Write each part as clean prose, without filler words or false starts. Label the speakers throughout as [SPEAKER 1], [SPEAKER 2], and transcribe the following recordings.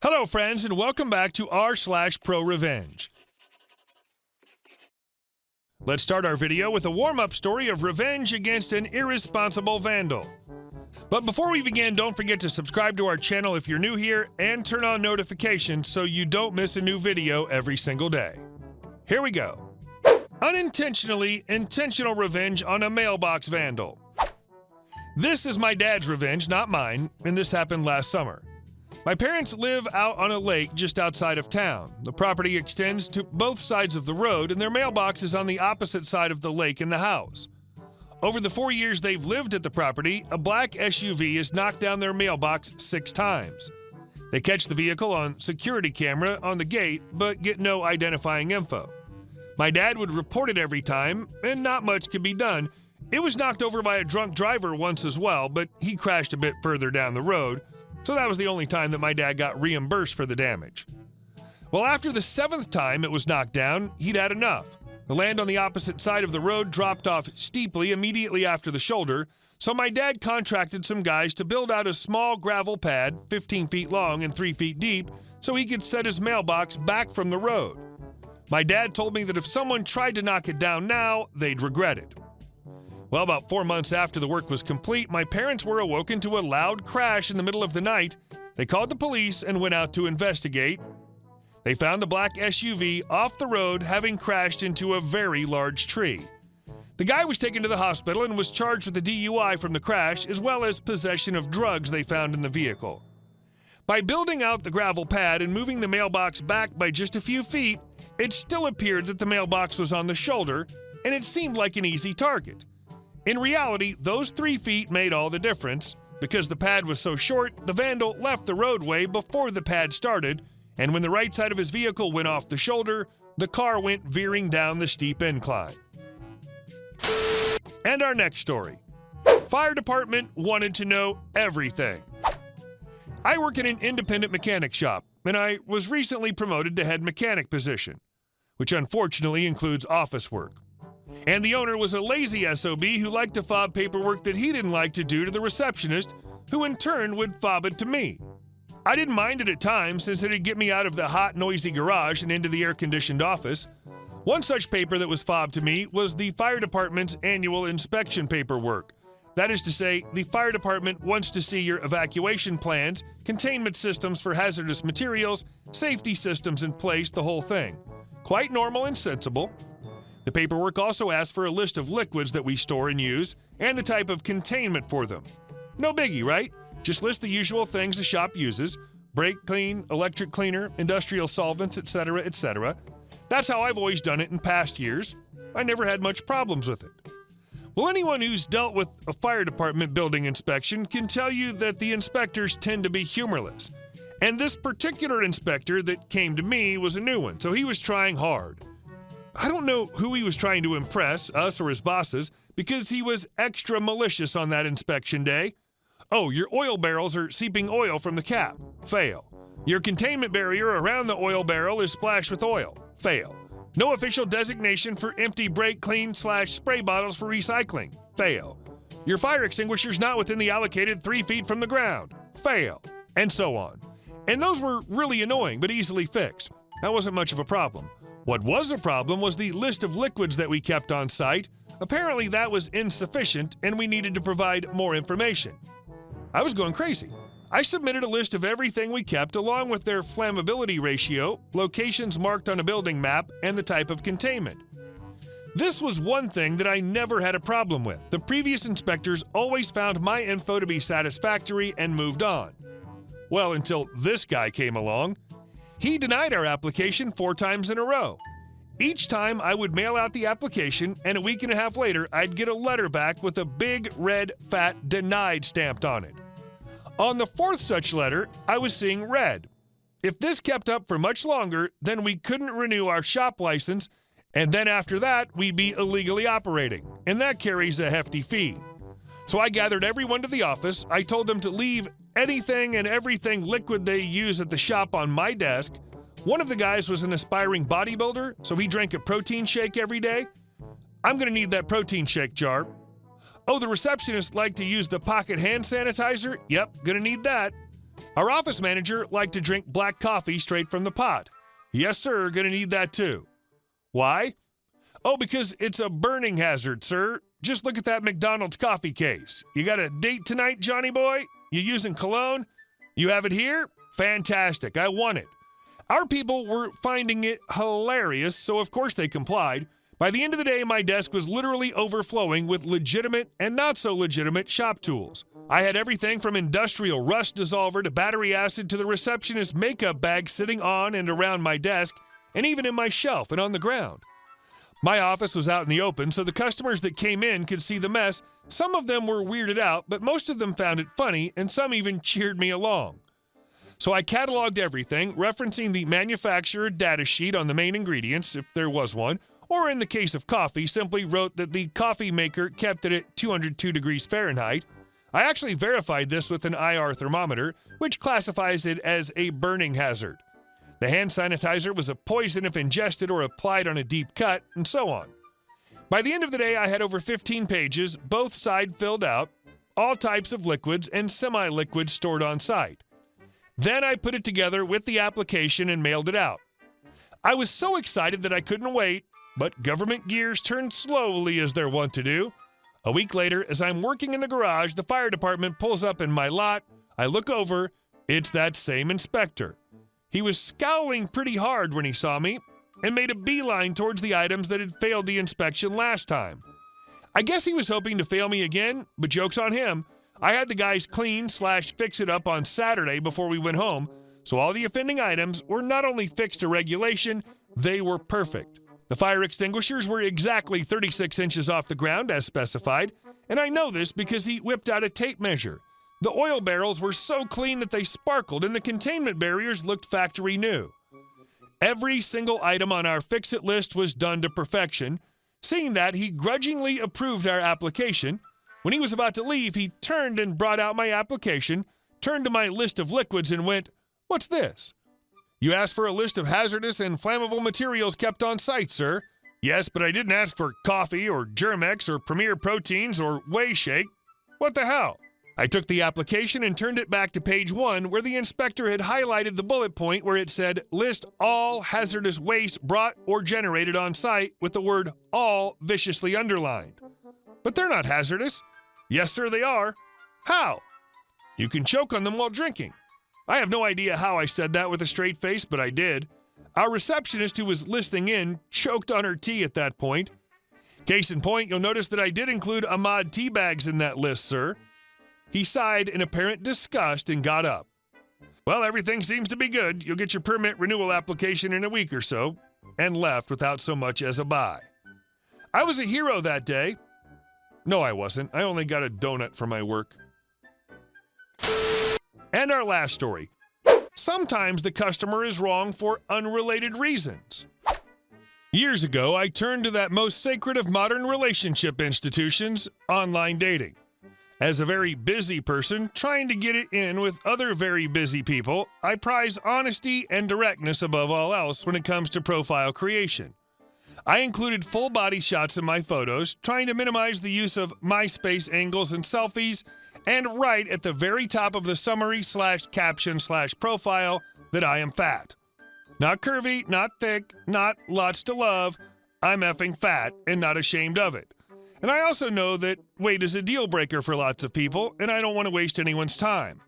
[SPEAKER 1] Hello, friends, and welcome back to r/ProRevenge. Let's start our video with a warm-up story of revenge against an irresponsible vandal. But before we begin, don't forget to subscribe to our channel if you're new here and turn on notifications so you don't miss a new video every single day. Here we go. Intentional revenge on a mailbox vandal. This is my dad's revenge, not mine, and this happened last summer. My parents live out on a lake just outside of town. The property extends to both sides of the road, and their mailbox is on the opposite side of the lake in the house. Over the 4 years they've lived at the property, a black SUV has knocked down their mailbox 6 times. They catch the vehicle on security camera on the gate, but get no identifying info. My dad would report it every time, and not much could be done. It was knocked over by a drunk driver once as well, but he crashed a bit further down the road. So that was the only time that my dad got reimbursed for the damage. Well, after the 7th time it was knocked down, he'd had enough. The land on the opposite side of the road dropped off steeply immediately after the shoulder, so my dad contracted some guys to build out a small gravel pad, 15 feet long and 3 feet deep, so he could set his mailbox back from the road. My dad told me that if someone tried to knock it down now, they'd regret it. Well, about 4 months after the work was complete, my parents were awoken to a loud crash in the middle of the night. They called the police and went out to investigate. They found the black SUV off the road, having crashed into a very large tree. The guy was taken to the hospital and was charged with a DUI from the crash, as well as possession of drugs they found in the vehicle. By building out the gravel pad and moving the mailbox back by just a few feet, it still appeared that the mailbox was on the shoulder, and it seemed like an easy target. In reality, those 3 feet made all the difference. Because the pad was so short, the vandal left the roadway before the pad started, and when the right side of his vehicle went off the shoulder, the car went veering down the steep incline. And our next story. Fire department wanted to know everything. I work in an independent mechanic shop, and I was recently promoted to head mechanic position, which unfortunately includes office work. And the owner was a lazy SOB who liked to fob paperwork that he didn't like to do to the receptionist, who in turn would fob it to me. I didn't mind it at times since it'd get me out of the hot, noisy garage and into the air-conditioned office. One such paper that was fobbed to me was the fire department's annual inspection paperwork. That is to say, the fire department wants to see your evacuation plans, containment systems for hazardous materials, safety systems in place, the whole thing. Quite normal and sensible. The paperwork also asks for a list of liquids that we store and use, and the type of containment for them. No biggie, right? Just list the usual things the shop uses: brake clean, electric cleaner, industrial solvents, etc., etc. That's how I've always done it in past years. I never had much problems with it. Well, anyone who's dealt with a fire department building inspection can tell you that the inspectors tend to be humorless. And this particular inspector that came to me was a new one, so he was trying hard. I don't know who he was trying to impress, us or his bosses, because he was extra malicious on that inspection day. Oh, your oil barrels are seeping oil from the cap. Fail. Your containment barrier around the oil barrel is splashed with oil. Fail. No official designation for empty brake clean/spray bottles for recycling. Fail. Your fire extinguisher's not within the allocated 3 feet from the ground. Fail. And so on. And those were really annoying, but easily fixed. That wasn't much of a problem. What was a problem was the list of liquids that we kept on site. Apparently that was insufficient and we needed to provide more information. I was going crazy. I submitted a list of everything we kept along with their flammability ratio, locations marked on a building map, and the type of containment. This was one thing that I never had a problem with. The previous inspectors always found my info to be satisfactory and moved on. Well, until this guy came along. He denied our application 4 times in a row. Each time I would mail out the application, and a week and a half later, I'd get a letter back with a big, red, fat denied stamped on it. On the 4th such letter, I was seeing red. If this kept up for much longer, then we couldn't renew our shop license, and then after that, we'd be illegally operating, and that carries a hefty fee. So I gathered everyone to the office. I told them to leave anything and everything liquid they use at the shop on my desk. One of the guys was an aspiring bodybuilder, so he drank a protein shake every day. I'm going to need that protein shake jar. Oh, the receptionist liked to use the pocket hand sanitizer. Yep, going to need that. Our office manager liked to drink black coffee straight from the pot. Yes, sir, gonna need that too. Why? Oh, because it's a burning hazard, sir. Just look at that McDonald's coffee case. You got a date tonight, Johnny boy? You using cologne? You have it here? Fantastic, I want it. Our people were finding it hilarious, so of course they complied. By the end of the day, my desk was literally overflowing with legitimate and not so legitimate shop tools. I had everything from industrial rust dissolver to battery acid to the receptionist's makeup bag sitting on and around my desk, and even in my shelf and on the ground. My office was out in the open, so the customers that came in could see the mess. Some of them were weirded out, but most of them found it funny, and some even cheered me along. So I cataloged everything, referencing the manufacturer data sheet on the main ingredients, if there was one, or in the case of coffee, simply wrote that the coffee maker kept it at 202 degrees Fahrenheit. I actually verified this with an IR thermometer, which classifies it as a burning hazard. The hand sanitizer was a poison if ingested or applied on a deep cut, and so on. By the end of the day, I had over 15 pages, both sides filled out, all types of liquids and semi-liquids stored on site. Then I put it together with the application and mailed it out. I was so excited that I couldn't wait, but government gears turn slowly as they're wont to do. A week later, as I'm working in the garage, the fire department pulls up in my lot. I look over. It's that same inspector. He was scowling pretty hard when he saw me and made a beeline towards the items that had failed the inspection last time. I guess he was hoping to fail me again, but joke's on him. I had the guys clean/fix it up on Saturday before we went home, so all the offending items were not only fixed to regulation, they were perfect. The fire extinguishers were exactly 36 inches off the ground as specified, and I know this because he whipped out a tape measure. The oil barrels were so clean that they sparkled, and the containment barriers looked factory new. Every single item on our fix-it list was done to perfection. Seeing that, he grudgingly approved our application. When he was about to leave, he turned and brought out my application, turned to my list of liquids and went, "What's this?" "You asked for a list of hazardous and flammable materials kept on site, sir." "Yes, but I didn't ask for coffee or Germex or Premier Proteins or Whey Shake. What the hell?" I took the application and turned it back to page 1 where the inspector had highlighted the bullet point where it said, "List all hazardous waste brought or generated on site," with the word "all" viciously underlined. "But they're not hazardous." "Yes, sir, they are." "How?" "You can choke on them while drinking." I have no idea how I said that with a straight face, but I did. Our receptionist who was listening in choked on her tea at that point. Case in point, you'll notice that I did include Ahmad tea bags in that list, sir. He sighed in apparent disgust and got up. "Well, everything seems to be good. You'll get your permit renewal application in a week or so," and left without so much as a bye. I was a hero that day. No, I wasn't. I only got a donut for my work. And our last story. Sometimes the customer is wrong for unrelated reasons. Years ago, I turned to that most sacred of modern relationship institutions, online dating. As a very busy person trying to get it in with other very busy people, I prize honesty and directness above all else when it comes to profile creation. I included full body shots in my photos, trying to minimize the use of MySpace angles and selfies, and write at the very top of the summary/caption/profile that I am fat. Not curvy, not thick, not lots to love. I'm effing fat and not ashamed of it. And I also know that weight is a deal breaker for lots of people, and I don't want to waste anyone's time.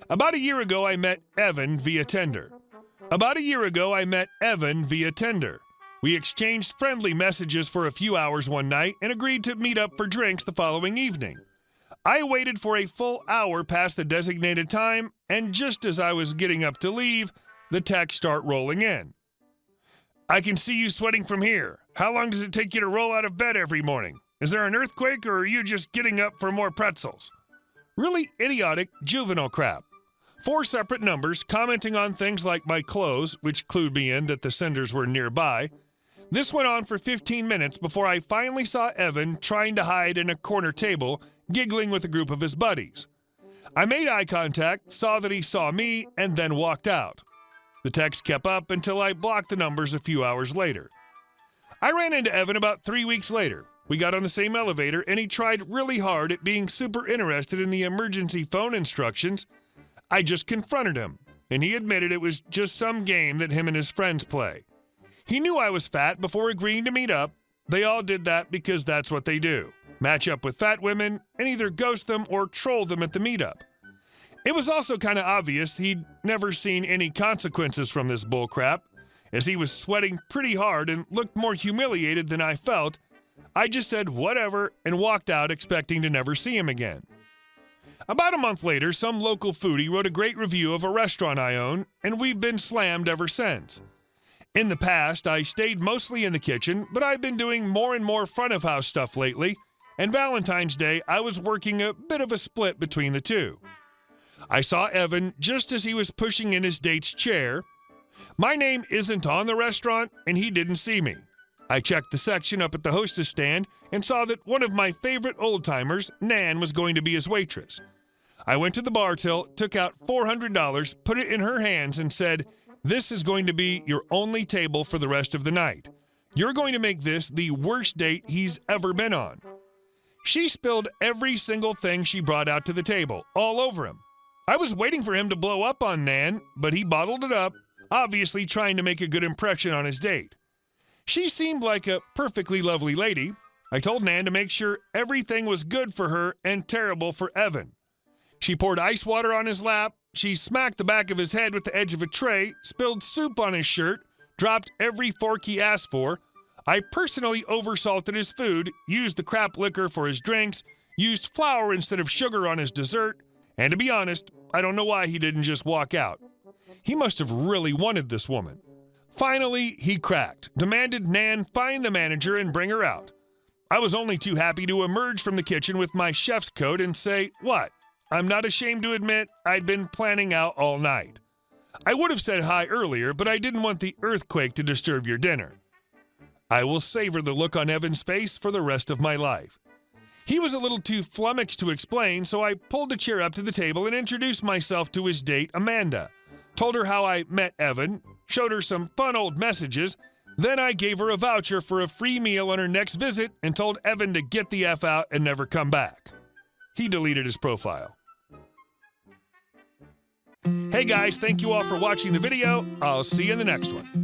[SPEAKER 1] About a year ago, I met Evan via Tinder. We exchanged friendly messages for a few hours one night and agreed to meet up for drinks the following evening. I waited for a full hour past the designated time, and just as I was getting up to leave, the texts start rolling in. "I can see you sweating from here. How long does it take you to roll out of bed every morning? Is there an earthquake or are you just getting up for more pretzels?" Really idiotic, juvenile crap. 4 separate numbers commenting on things like my clothes, which clued me in that the senders were nearby. This went on for 15 minutes before I finally saw Evan trying to hide in a corner table, giggling with a group of his buddies. I made eye contact, saw that he saw me, and then walked out. The text kept up until I blocked the numbers a few hours later. I ran into Evan about 3 weeks later. We got on the same elevator, and he tried really hard at being super interested in the emergency phone instructions. I just confronted him, and he admitted it was just some game that him and his friends play. He knew I was fat before agreeing to meet up. They all did that because that's what they do. Match up with fat women and either ghost them or troll them at the meetup. It was also kind of obvious he'd never seen any consequences from this bullcrap. As he was sweating pretty hard and looked more humiliated than I felt, I just said whatever and walked out expecting to never see him again. About a month later, some local foodie wrote a great review of a restaurant I own, and we've been slammed ever since. In the past, I stayed mostly in the kitchen, but I've been doing more and more front-of-house stuff lately, and Valentine's Day I was working a bit of a split between the two. I saw Evan just as he was pushing in his date's chair. My name isn't on the restaurant, and he didn't see me. I checked the section up at the hostess stand and saw that one of my favorite old-timers, Nan, was going to be his waitress. I went to the bar till, took out $400, put it in her hands, and said, "This is going to be your only table for the rest of the night. You're going to make this the worst date he's ever been on." She spilled every single thing she brought out to the table, all over him. I was waiting for him to blow up on Nan, but he bottled it up, obviously trying to make a good impression on his date. She seemed like a perfectly lovely lady. I told Nan to make sure everything was good for her and terrible for Evan. She poured ice water on his lap, she smacked the back of his head with the edge of a tray, spilled soup on his shirt, dropped every fork he asked for. I personally oversalted his food, used the crap liquor for his drinks, used flour instead of sugar on his dessert, and to be honest, I don't know why he didn't just walk out. He must have really wanted this woman. Finally, he cracked, demanded Nan find the manager and bring her out. I was only too happy to emerge from the kitchen with my chef's coat and say, "What? I'm not ashamed to admit I'd been planning out all night. I would have said hi earlier, but I didn't want the earthquake to disturb your dinner." I will savor the look on Evan's face for the rest of my life. He was a little too flummoxed to explain, so I pulled a chair up to the table and introduced myself to his date, Amanda. Told her how I met Evan, showed her some fun old messages, then I gave her a voucher for a free meal on her next visit and told Evan to get the F out and never come back. He deleted his profile. Hey guys, thank you all for watching the video. I'll see you in the next one.